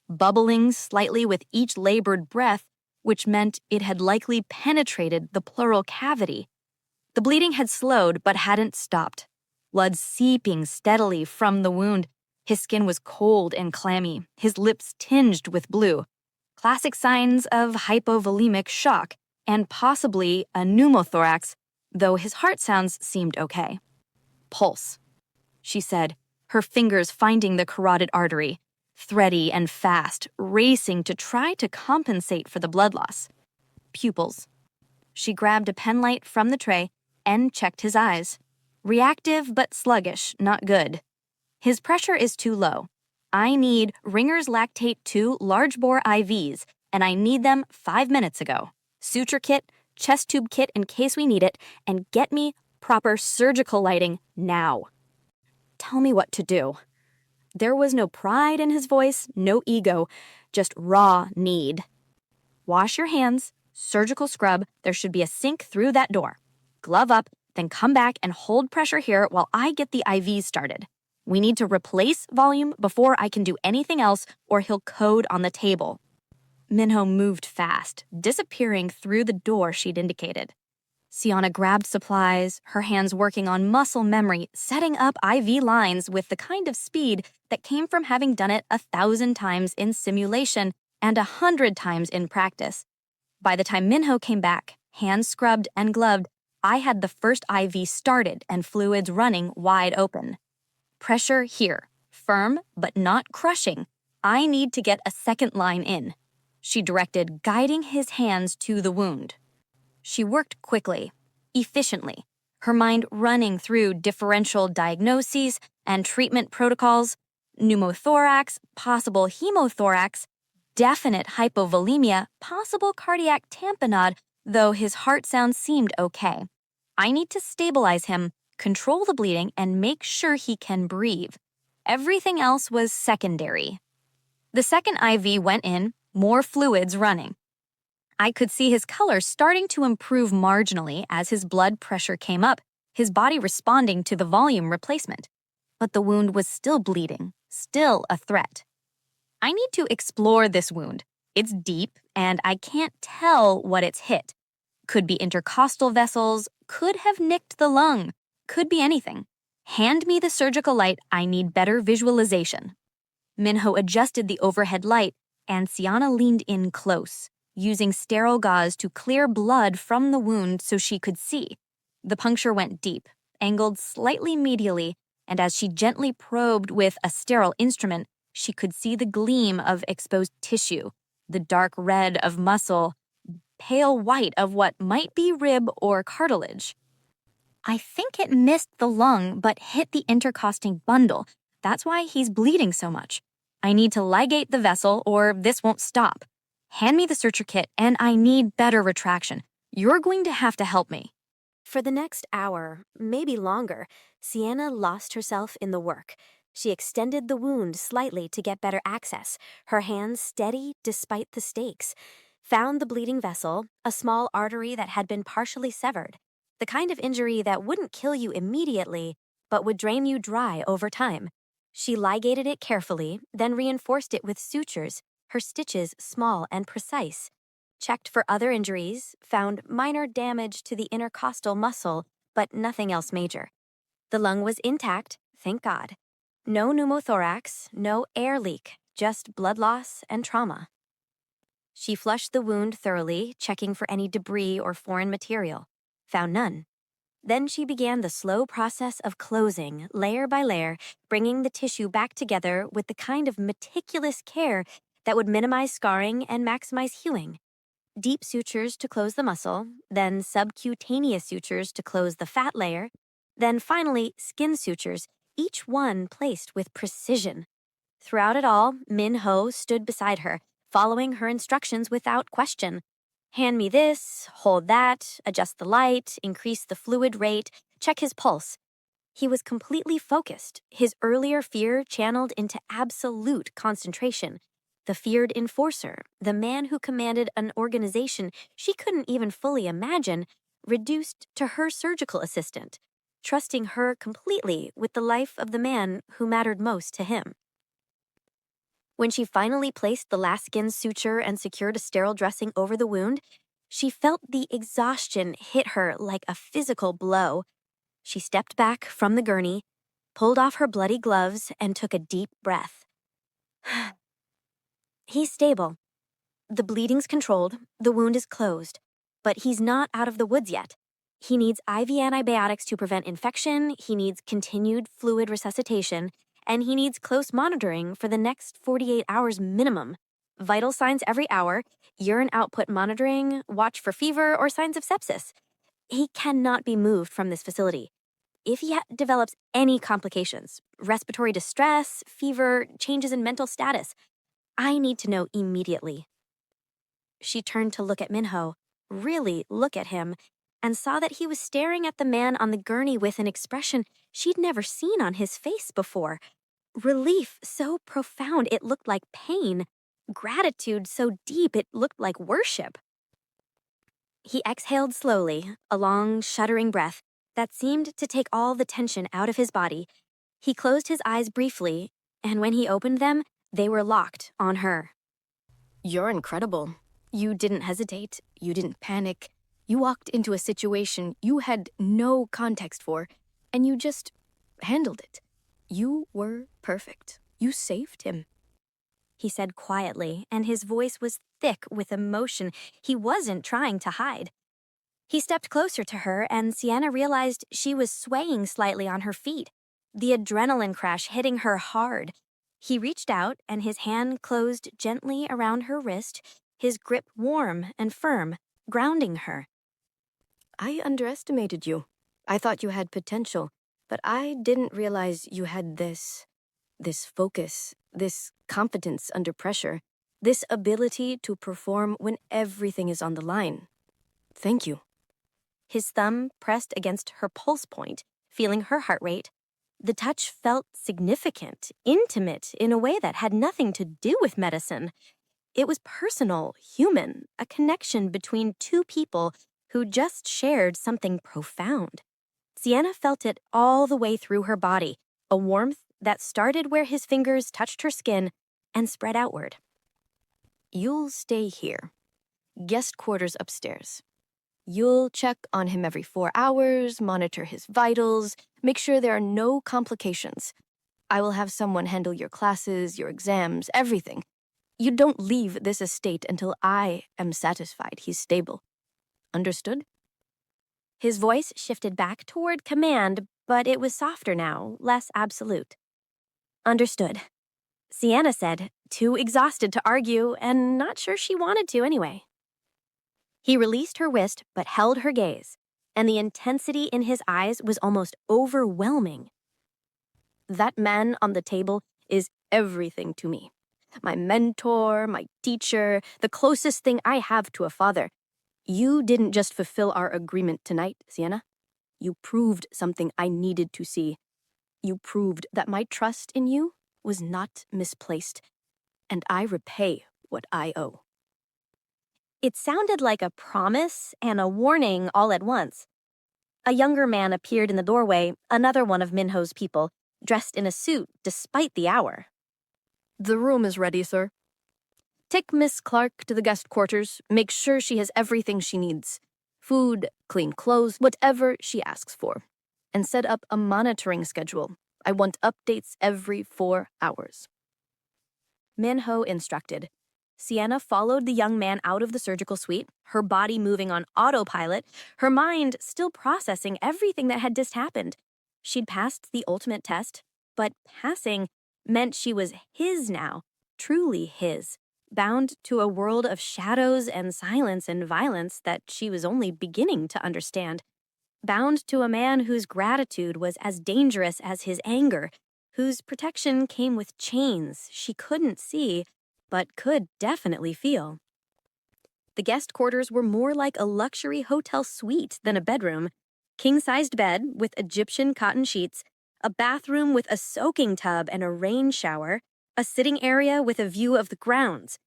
bubbling slightly with each labored breath, which meant it had likely penetrated the pleural cavity. The bleeding had slowed but hadn't stopped. Blood seeping steadily from the wound. His skin was cold and clammy, his lips tinged with blue. Classic signs of hypovolemic shock and possibly a pneumothorax, though his heart sounds seemed okay. Pulse, she said, her fingers finding the carotid artery, thready and fast, racing to try to compensate for the blood loss. Pupils. She grabbed a pen light from the tray and checked his eyes. Reactive but sluggish, not good. His pressure is too low. I need Ringer's Lactate 2 large-bore IVs, and I need them 5 minutes ago. Suture kit, chest tube kit in case we need it, and get me proper surgical lighting now. Tell me what to do. There was no pride in his voice, no ego, just raw need. Wash your hands, surgical scrub, there should be a sink through that door. Glove up, then come back and hold pressure here while I get the IVs started. We need to replace volume before I can do anything else or he'll code on the table. Minho moved fast, disappearing through the door she'd indicated. Sienna grabbed supplies, her hands working on muscle memory, setting up IV lines with the kind of speed that came from having done it 1,000 times in simulation and 100 times in practice. By the time Minho came back, hands scrubbed and gloved, I had the first IV started and fluids running wide open. Pressure here, firm but not crushing. I need to get a second line in, she directed, guiding his hands to the wound. She worked quickly, efficiently, her mind running through differential diagnoses and treatment protocols, pneumothorax, possible hemothorax, definite hypovolemia, possible cardiac tamponade, though his heart sounds seemed okay. I need to stabilize him, control the bleeding, and make sure he can breathe. Everything else was secondary. The second IV went in, more fluids running. I could see his color starting to improve marginally as his blood pressure came up, his body responding to the volume replacement. But the wound was still bleeding, still a threat. I need to explore this wound. It's deep, and I can't tell what it's hit. Could be intercostal vessels, could have nicked the lung, could be anything. Hand me the surgical light, I need better visualization. Minho adjusted the overhead light, and Sienna leaned in close, using sterile gauze to clear blood from the wound so she could see. The puncture went deep, angled slightly medially, and as she gently probed with a sterile instrument, she could see the gleam of exposed tissue, the dark red of muscle, pale white of what might be rib or cartilage. I think it missed the lung but hit the intercosting bundle. That's why he's bleeding so much. I need to ligate the vessel or this won't stop. Hand me the suture kit and I need better retraction. You're going to have to help me. For the next hour, maybe longer, Sienna lost herself in the work. She extended the wound slightly to get better access, her hands steady despite the stakes. Found the bleeding vessel, a small artery that had been partially severed. The kind of injury that wouldn't kill you immediately, but would drain you dry over time. She ligated it carefully, then reinforced it with sutures, her stitches small and precise. Checked for other injuries, found minor damage to the intercostal muscle, but nothing else major. The lung was intact, thank God. No pneumothorax, no air leak, just blood loss and trauma. She flushed the wound thoroughly, checking for any debris or foreign material. Found none. Then she began the slow process of closing, layer by layer, bringing the tissue back together with the kind of meticulous care that would minimize scarring and maximize healing. Deep sutures to close the muscle, then subcutaneous sutures to close the fat layer, then finally skin sutures, each one placed with precision. Throughout it all, Minho stood beside her, following her instructions without question. Hand me this, hold that, adjust the light, increase the fluid rate, check his pulse. He was completely focused, his earlier fear channeled into absolute concentration. The feared enforcer, the man who commanded an organization she couldn't even fully imagine, reduced to her surgical assistant, trusting her completely with the life of the man who mattered most to him. When she finally placed the last skin suture and secured a sterile dressing over the wound, she felt the exhaustion hit her like a physical blow. She stepped back from the gurney, pulled off her bloody gloves, and took a deep breath. He's stable. The bleeding's controlled, the wound is closed, but he's not out of the woods yet. He needs IV antibiotics to prevent infection, he needs continued fluid resuscitation, and he needs close monitoring for the next 48 hours minimum. Vital signs every hour, urine output monitoring, watch for fever or signs of sepsis. He cannot be moved from this facility. If he develops any complications, respiratory distress, fever, changes in mental status, I need to know immediately. She turned to look at Minho, really look at him, and saw that he was staring at the man on the gurney with an expression she'd never seen on his face before. Relief so profound it looked like pain. Gratitude so deep it looked like worship. He exhaled slowly, a long, shuddering breath that seemed to take all the tension out of his body. He closed his eyes briefly, and when he opened them, they were locked on her. You're incredible. You didn't hesitate. You didn't panic. You walked into a situation you had no context for, and you just handled it. You were perfect. You saved him. He said quietly, and his voice was thick with emotion he wasn't trying to hide. He stepped closer to her, and Sienna realized she was swaying slightly on her feet, the adrenaline crash hitting her hard. He reached out, and his hand closed gently around her wrist, his grip warm and firm, grounding her. I underestimated you. I thought you had potential, but I didn't realize you had this focus, this confidence under pressure, this ability to perform when everything is on the line. Thank you. His thumb pressed against her pulse point, feeling her heart rate. The touch felt significant, intimate, in a way that had nothing to do with medicine. It was personal, human, a connection between two people who just shared something profound. Sienna felt it all the way through her body, a warmth that started where his fingers touched her skin and spread outward. You'll stay here. Guest quarters upstairs. You'll check on him every 4 hours, monitor his vitals, make sure there are no complications. I will have someone handle your classes, your exams, everything. You don't leave this estate until I am satisfied he's stable. Understood? His voice shifted back toward command, but it was softer now, less absolute. Understood. Sienna said, too exhausted to argue and not sure she wanted to anyway. He released her wrist but held her gaze, and the intensity in his eyes was almost overwhelming. That man on the table is everything to me. My mentor, my teacher, the closest thing I have to a father. You didn't just fulfill our agreement tonight, Sienna. You proved something I needed to see. You proved that my trust in you was not misplaced, and I repay what I owe. It sounded like a promise and a warning all at once. A younger man appeared in the doorway, another one of Minho's people, dressed in a suit despite the hour. The room is ready, sir. Take Miss Clarke to the guest quarters. Make sure she has everything she needs. Food, clean clothes, whatever she asks for. And set up a monitoring schedule. I want updates every 4 hours. Minho instructed. Sienna followed the young man out of the surgical suite, her body moving on autopilot, her mind still processing everything that had just happened. She'd passed the ultimate test, but passing meant she was his now, truly his, bound to a world of shadows and silence and violence that she was only beginning to understand. Bound to a man whose gratitude was as dangerous as his anger, whose protection came with chains she couldn't see, but could definitely feel. The guest quarters were more like a luxury hotel suite than a bedroom. King-sized bed with Egyptian cotton sheets, a bathroom with a soaking tub and a rain shower, a sitting area with a view of the grounds.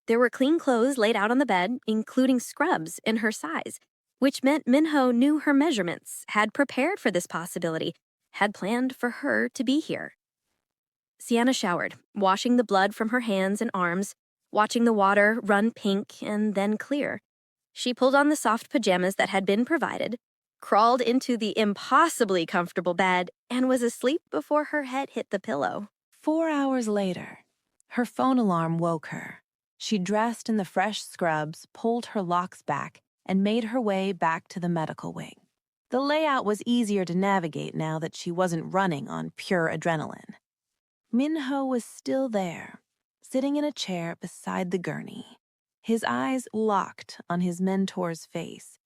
There were clean clothes laid out on the bed, including scrubs in her size, which meant Minho knew her measurements, had prepared for this possibility, had planned for her to be here. Sienna showered, washing the blood from her hands and arms, watching the water run pink and then clear. She pulled on the soft pajamas that had been provided, crawled into the impossibly comfortable bed, and was asleep before her head hit the pillow. 4 hours later, her phone alarm woke her. She dressed in the fresh scrubs, pulled her locks back, and made her way back to the medical wing. The layout was easier to navigate now that she wasn't running on pure adrenaline. Minho was still there, sitting in a chair beside the gurney, his eyes locked on his mentor's face.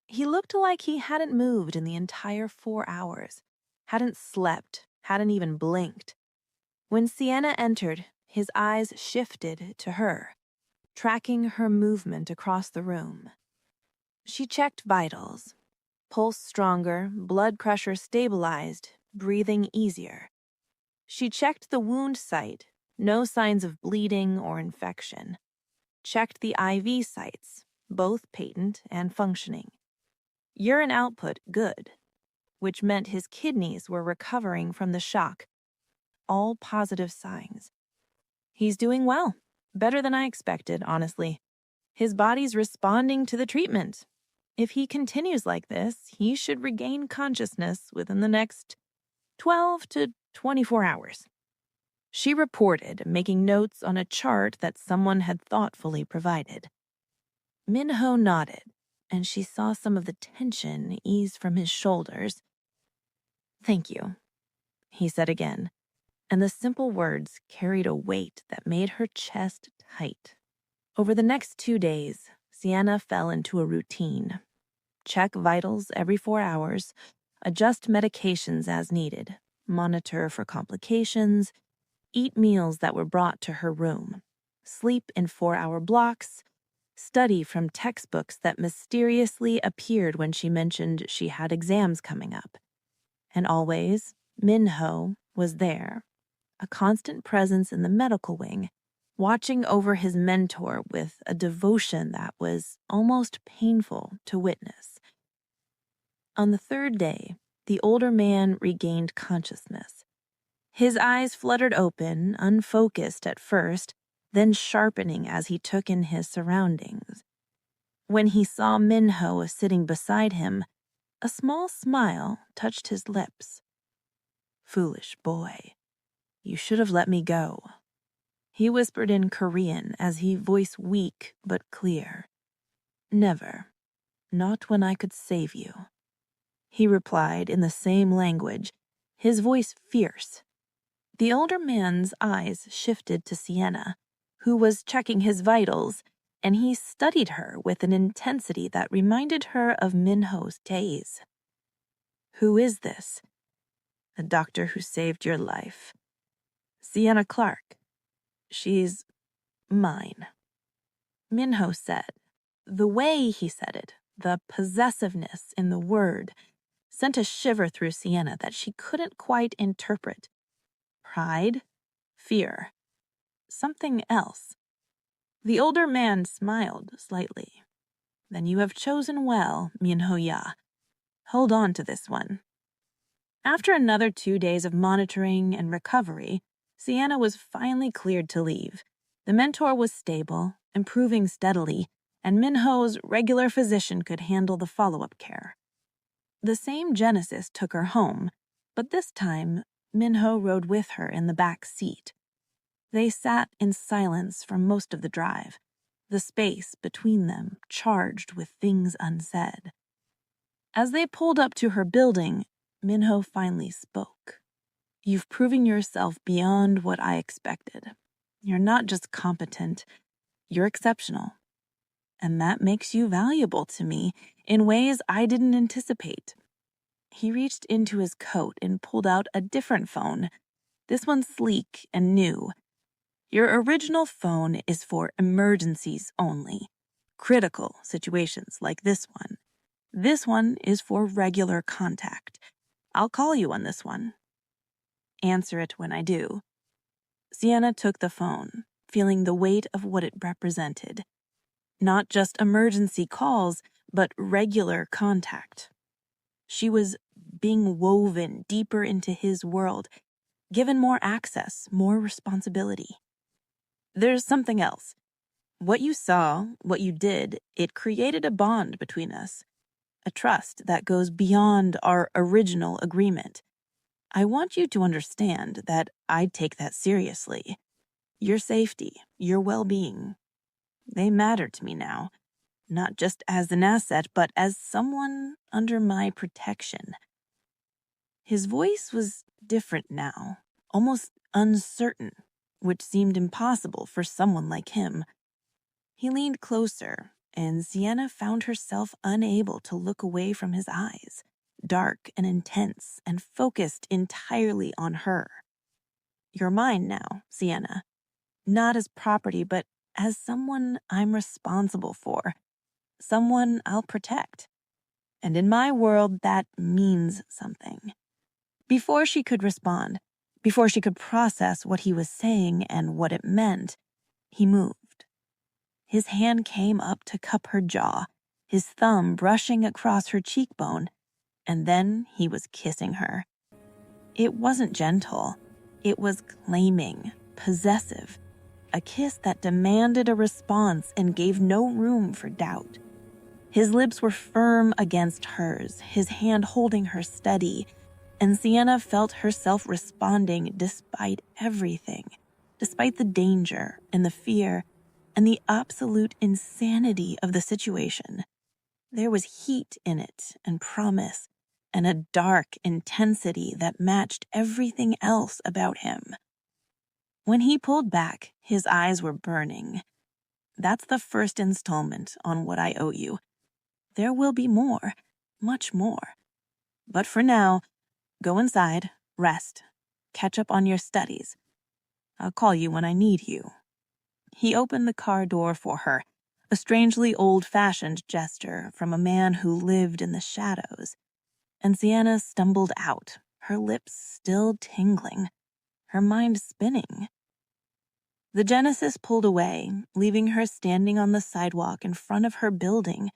He looked like he hadn't moved in the entire 4 hours, hadn't slept, hadn't even blinked. When Sienna entered, his eyes shifted to her, tracking her movement across the room. She checked vitals. Pulse stronger, blood pressure stabilized, breathing easier. She checked the wound site, no signs of bleeding or infection. Checked the IV sites, both patent and functioning. Urine output good, which meant his kidneys were recovering from the shock. All positive signs. He's doing well, better than I expected, honestly. His body's responding to the treatment. If he continues like this, he should regain consciousness within the next 12 to 24 hours. She reported, making notes on a chart that someone had thoughtfully provided. Minho nodded, and she saw some of the tension ease from his shoulders. "Thank you," he said again, and the simple words carried a weight that made her chest tight. Over the next 2 days, Sienna fell into a routine. Check vitals every 4 hours, adjust medications as needed, monitor for complications, eat meals that were brought to her room, sleep in 4-hour blocks, study from textbooks that mysteriously appeared when she mentioned she had exams coming up. And always, Minho was there, a constant presence in the medical wing, watching over his mentor with a devotion that was almost painful to witness. On the 3rd day, the older man regained consciousness. His eyes fluttered open, unfocused at first, then sharpening as he took in his surroundings. When he saw Minho sitting beside him, a small smile touched his lips. "Foolish boy, you should have let me go," he whispered in Korean as he voice weak but clear. "Never. Not when I could save you," he replied in the same language, his voice fierce. The older man's eyes shifted to Sienna, who was checking his vitals, and he studied her with an intensity that reminded her of Minho's days. "Who is this?" "The doctor who saved your life." Sienna Clarke. She's mine. Minho said. The way he said it, the possessiveness in the word, sent a shiver through Sienna that she couldn't quite interpret. Pride? Fear? Something else. The older man smiled slightly. Then you have chosen well, Minho-ya. Hold on to this one. After another 2 days of monitoring and recovery, Sienna was finally cleared to leave. The mentor was stable, improving steadily, and Minho's regular physician could handle the follow-up care. The same Genesis took her home, but this time, Minho rode with her in the back seat. They sat in silence for most of the drive, the space between them charged with things unsaid. As they pulled up to her building, Minho finally spoke. You've proven yourself beyond what I expected. You're not just competent, you're exceptional. And that makes you valuable to me in ways I didn't anticipate. He reached into his coat and pulled out a different phone, this one sleek and new. Your original phone is for emergencies only, critical situations like this one. This one is for regular contact. I'll call you on this one. Answer it when I do. Sienna took the phone, feeling the weight of what it represented. Not just emergency calls, but regular contact. She was being woven deeper into his world, given more access, more responsibility. There's something else. What you saw, what you did, it created a bond between us. A trust that goes beyond our original agreement. I want you to understand that I take that seriously. Your safety, your well-being, they matter to me now, not just as an asset, but as someone under my protection. His voice was different now, almost uncertain, which seemed impossible for someone like him. He leaned closer, and Sienna found herself unable to look away from his eyes, dark and intense and focused entirely on her. You're mine now, Sienna. Not as property, but as someone I'm responsible for, someone I'll protect. And in my world, that means something. Before she could respond, before she could process what he was saying and what it meant, he moved. His hand came up to cup her jaw, his thumb brushing across her cheekbone, and then he was kissing her. It wasn't gentle. It was claiming, possessive, a kiss that demanded a response and gave no room for doubt. His lips were firm against hers, his hand holding her steady, and Sienna felt herself responding despite everything, despite the danger and the fear and the absolute insanity of the situation. There was heat in it and promise and a dark intensity that matched everything else about him. When he pulled back, his eyes were burning. That's the first installment on what I owe you. There will be more, much more. But for now, go inside, rest, catch up on your studies. I'll call you when I need you. He opened the car door for her, a strangely old-fashioned gesture from a man who lived in the shadows. And Sienna stumbled out, her lips still tingling, her mind spinning. The Genesis pulled away, leaving her standing on the sidewalk in front of her building,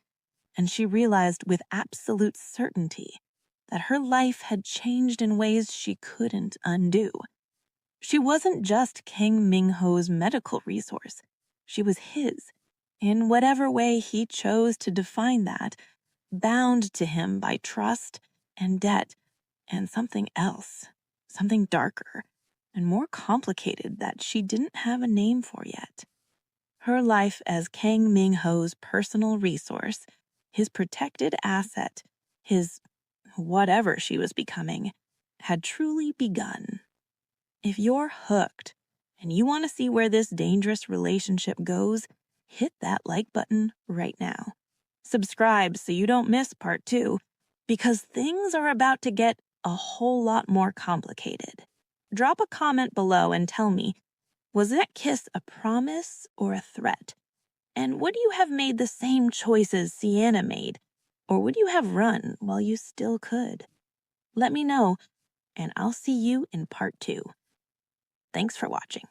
and she realized with absolute certainty that her life had changed in ways she couldn't undo. She wasn't just Kang Minho's medical resource. She was his, in whatever way he chose to define that, bound to him by trust and debt and something else, something darker and more complicated that she didn't have a name for yet. Her life as Kang Minho's personal resource, his protected asset, his whatever she was becoming, had truly begun. If you're hooked and you want to see where this dangerous relationship goes, hit that like button right now. Subscribe so you don't miss part 2, because things are about to get a whole lot more complicated. Drop a comment below and tell me, was that kiss a promise or a threat? And would you have made the same choices Sienna made? Or would you have run while you still could? Let me know, and I'll see you in part 2. Thanks for watching.